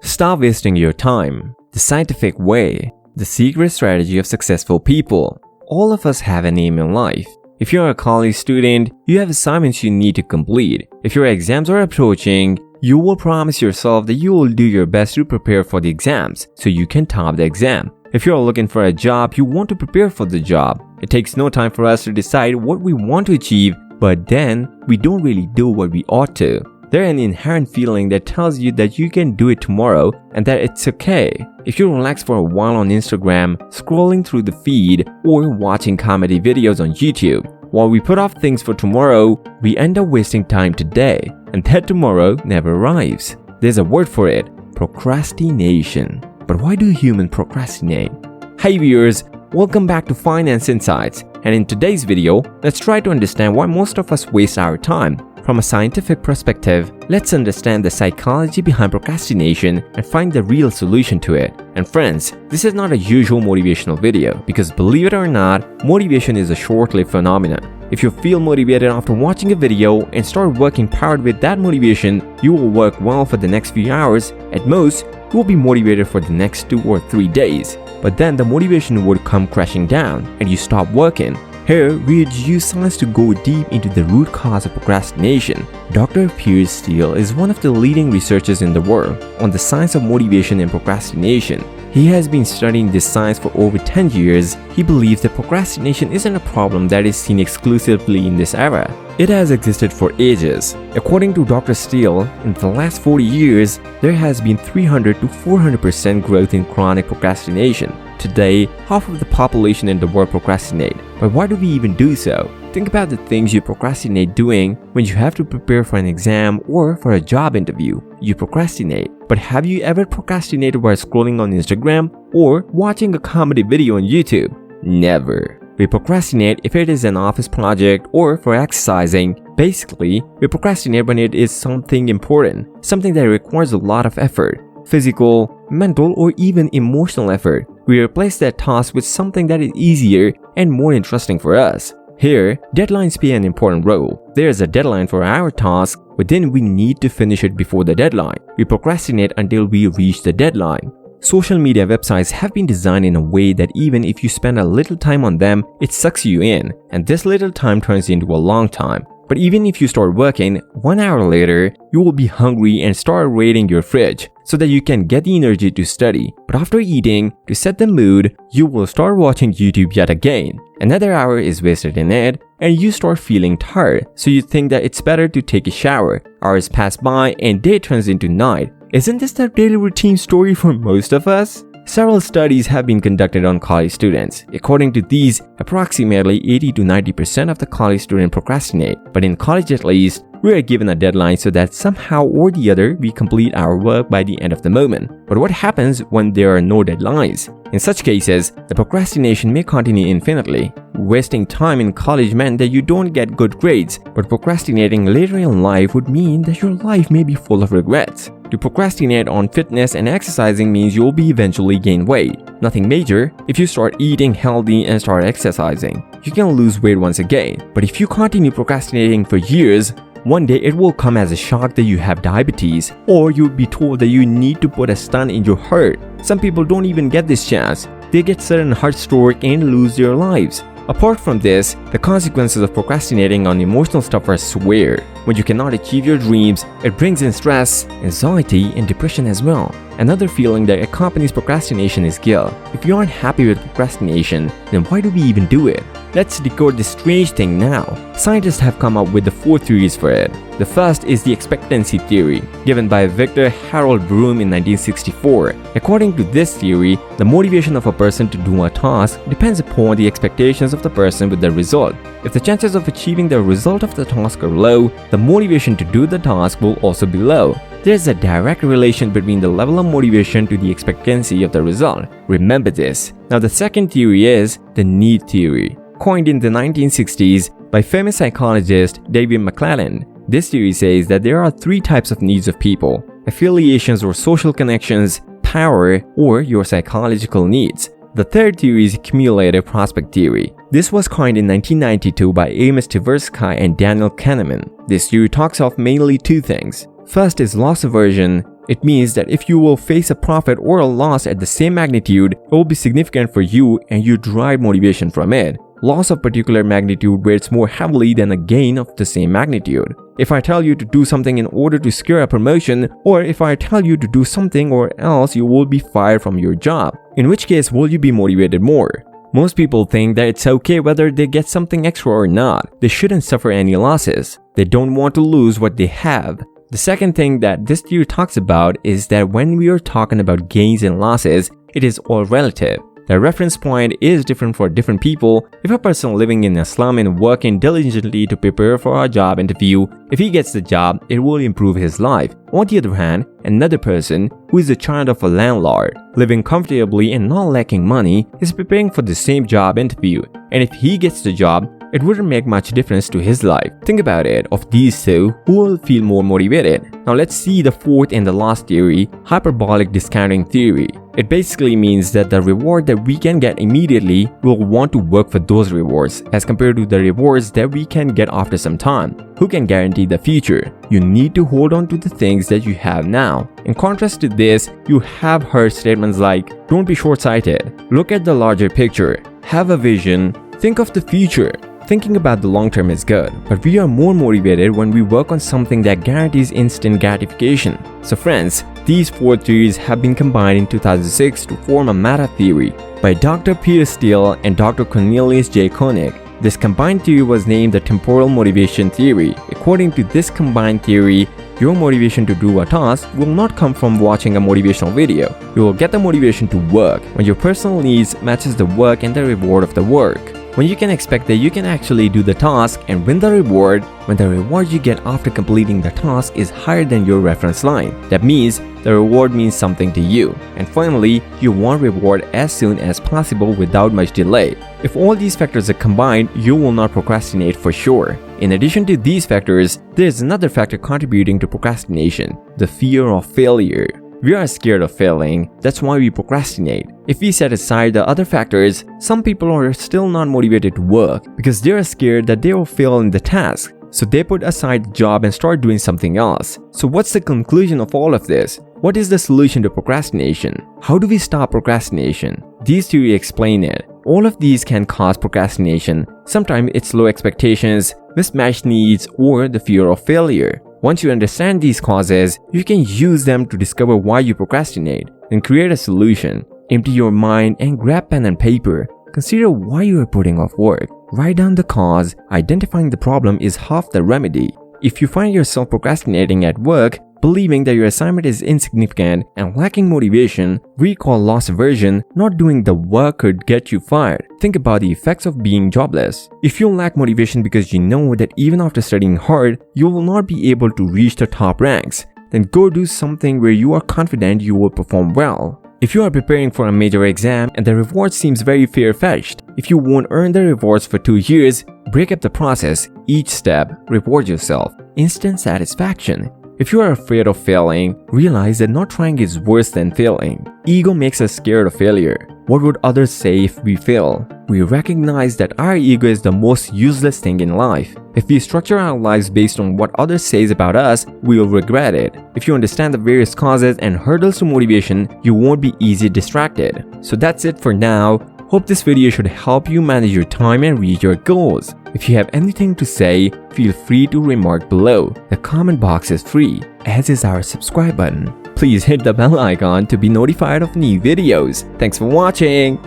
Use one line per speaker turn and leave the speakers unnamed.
Stop wasting your time. The scientific way. The secret strategy of successful people. All of us have an aim in life. If you're a college student, you have assignments you need to complete. If your exams are approaching, you will promise yourself that you will do your best to prepare for the exams so you can top the exam. If you're looking for a job, you want to prepare for the job. It takes no time for us to decide what we want to achieve, but then we don't really do what we ought to. There's an inherent feeling that tells you that you can do it tomorrow and that it's okay. If you relax for a while on Instagram, scrolling through the feed, or watching comedy videos on YouTube, while we put off things for tomorrow, we end up wasting time today, and that tomorrow never arrives. There's a word for it: procrastination. But why do humans procrastinate? Hey viewers, welcome back to Finance Insights, and in today's video, let's try to understand why most of us waste our time. From a scientific perspective, let's understand the psychology behind procrastination and find the real solution to it. And friends, this is not a usual motivational video because believe it or not, motivation is a short-lived phenomenon. If you feel motivated after watching a video and start working powered with that motivation, you will work well for the next few hours. At most, you will be motivated for the next 2 or 3 days. But then the motivation would come crashing down and you stop working. Here, we use science to go deep into the root cause of procrastination. Dr. Piers Steele is one of the leading researchers in the world on the science of motivation and procrastination. He has been studying this science for over 10 years. He believes that procrastination isn't a problem that is seen exclusively in this era. It has existed for ages. According to Dr. Steele, in the last 40 years, there has been 300 to 400% growth in chronic procrastination. Today, half of the population in the world procrastinate. But why do we even do so? Think about the things you procrastinate doing when you have to prepare for an exam or for a job interview. You procrastinate. But have you ever procrastinated while scrolling on Instagram or watching a comedy video on YouTube? Never. We procrastinate if it is an office project or for exercising. Basically, we procrastinate when it is something important, something that requires a lot of effort. Physical, mental, or even emotional effort. We replace that task with something that is easier and more interesting for us. Here, deadlines play an important role. There is a deadline for our task, but then we need to finish it before the deadline. We procrastinate until we reach the deadline. Social media websites have been designed in a way that even if you spend a little time on them, it sucks you in, and this little time turns into a long time. But even if you start working, 1 hour later, you will be hungry and start raiding your fridge so that you can get the energy to study. But after eating, to set the mood, you will start watching YouTube yet again. Another hour is wasted in it, and you start feeling tired, so you think that it's better to take a shower. Hours pass by and day turns into night. Isn't this the daily routine story for most of us? Several studies have been conducted on college students. According to these, approximately 80 to 90% of the college students procrastinate. But in college at least, we are given a deadline so that somehow or the other we complete our work by the end of the moment. But what happens when there are no deadlines? In such cases, the procrastination may continue infinitely. Wasting time in college meant that you don't get good grades, but procrastinating later in life would mean that your life may be full of regrets. To procrastinate on fitness and exercising means you'll be eventually gain weight. Nothing major. If you start eating healthy and start exercising, you can lose weight once again. But if you continue procrastinating for years, one day it will come as a shock that you have diabetes, or you'll be told that you need to put a stent in your heart. Some people don't even get this chance. They get sudden heart stroke and lose their lives. Apart from this, the consequences of procrastinating on emotional stuff are severe. When you cannot achieve your dreams, it brings in stress, anxiety, and depression as well. Another feeling that accompanies procrastination is guilt. If you aren't happy with procrastination, then why do we even do it? Let's decode this strange thing now. Scientists have come up with the 4 theories for it. The first is the expectancy theory, given by Victor Harold Broom in 1964. According to this theory, the motivation of a person to do a task depends upon the expectations of the person with the result. If the chances of achieving the result of the task are low, the motivation to do the task will also be low. There is a direct relation between the level of motivation to the expectancy of the result. Remember this. Now the second theory is the need theory, coined in the 1960s by famous psychologist David McClelland. This theory says that there are 3 types of needs of people: affiliations or social connections, power, or your psychological needs. The third theory is cumulative prospect theory. This was coined in 1992 by Amos Tversky and Daniel Kahneman. This theory talks of mainly 2 things. First is loss aversion. It means that if you will face a profit or a loss at the same magnitude, it will be significant for you and you derive motivation from it. Loss of particular magnitude weighs more heavily than a gain of the same magnitude. If I tell you to do something in order to secure a promotion, or if I tell you to do something or else you will be fired from your job, in which case will you be motivated more? Most people think that it's okay whether they get something extra or not. They shouldn't suffer any losses. They don't want to lose what they have. The second thing that this theory talks about is that when we are talking about gains and losses, it is all relative. The reference point is different for different people. If a person living in a slum and working diligently to prepare for a job interview, if he gets the job, it will improve his life. On the other hand, another person who is the child of a landlord, living comfortably and not lacking money, is preparing for the same job interview. And if he gets the job, it wouldn't make much difference to his life. Think about it, of these two, who will feel more motivated? Now let's see the fourth and the last theory, hyperbolic discounting theory. It basically means that the reward that we can get immediately, we'll want to work for those rewards as compared to the rewards that we can get after some time. Who can guarantee the future? You need to hold on to the things that you have now. In contrast to this, you have heard statements like, don't be short-sighted, look at the larger picture, have a vision, think of the future. Thinking about the long term is good, but we are more motivated when we work on something that guarantees instant gratification. So friends, these four theories have been combined in 2006 to form a meta-theory by Dr. Peter Steele and Dr. Cornelius J. Koenig. This combined theory was named the temporal motivation theory. According to this combined theory, your motivation to do a task will not come from watching a motivational video. You will get the motivation to work when your personal needs matches the work and the reward of the work. When you can expect that you can actually do the task and win the reward, when the reward you get after completing the task is higher than your reference line. That means the reward means something to you. And finally, you want reward as soon as possible without much delay. If all these factors are combined, you will not procrastinate for sure. In addition to these factors, there is another factor contributing to procrastination, the fear of failure. We are scared of failing, that's why we procrastinate. If we set aside the other factors, some people are still not motivated to work because they are scared that they will fail in the task. So they put aside the job and start doing something else. So what's the conclusion of all of this? What is the solution to procrastination? How do we stop procrastination? These theories explain it. All of these can cause procrastination. Sometimes it's low expectations, mismatched needs, or the fear of failure. Once you understand these causes, you can use them to discover why you procrastinate. Then create a solution. Empty your mind and grab pen and paper. Consider why you are putting off work. Write down the cause. Identifying the problem is half the remedy. If you find yourself procrastinating at work, believing that your assignment is insignificant and lacking motivation, recall loss aversion, not doing the work could get you fired. Think about the effects of being jobless. If you lack motivation because you know that even after studying hard, you will not be able to reach the top ranks, then go do something where you are confident you will perform well. If you are preparing for a major exam and the reward seems very far-fetched, if you won't earn the rewards for 2 years, break up the process. Each step, reward yourself. Instant satisfaction. If you are afraid of failing, realize that not trying is worse than failing. Ego makes us scared of failure. What would others say if we fail? We recognize that our ego is the most useless thing in life. If we structure our lives based on what others say about us, we will regret it. If you understand the various causes and hurdles to motivation, you won't be easily distracted. So that's it for now. Hope this video should help you manage your time and reach your goals. If you have anything to say, feel free to remark below. The comment box is free, as is our subscribe button. Please hit the bell icon to be notified of new videos. Thanks for watching.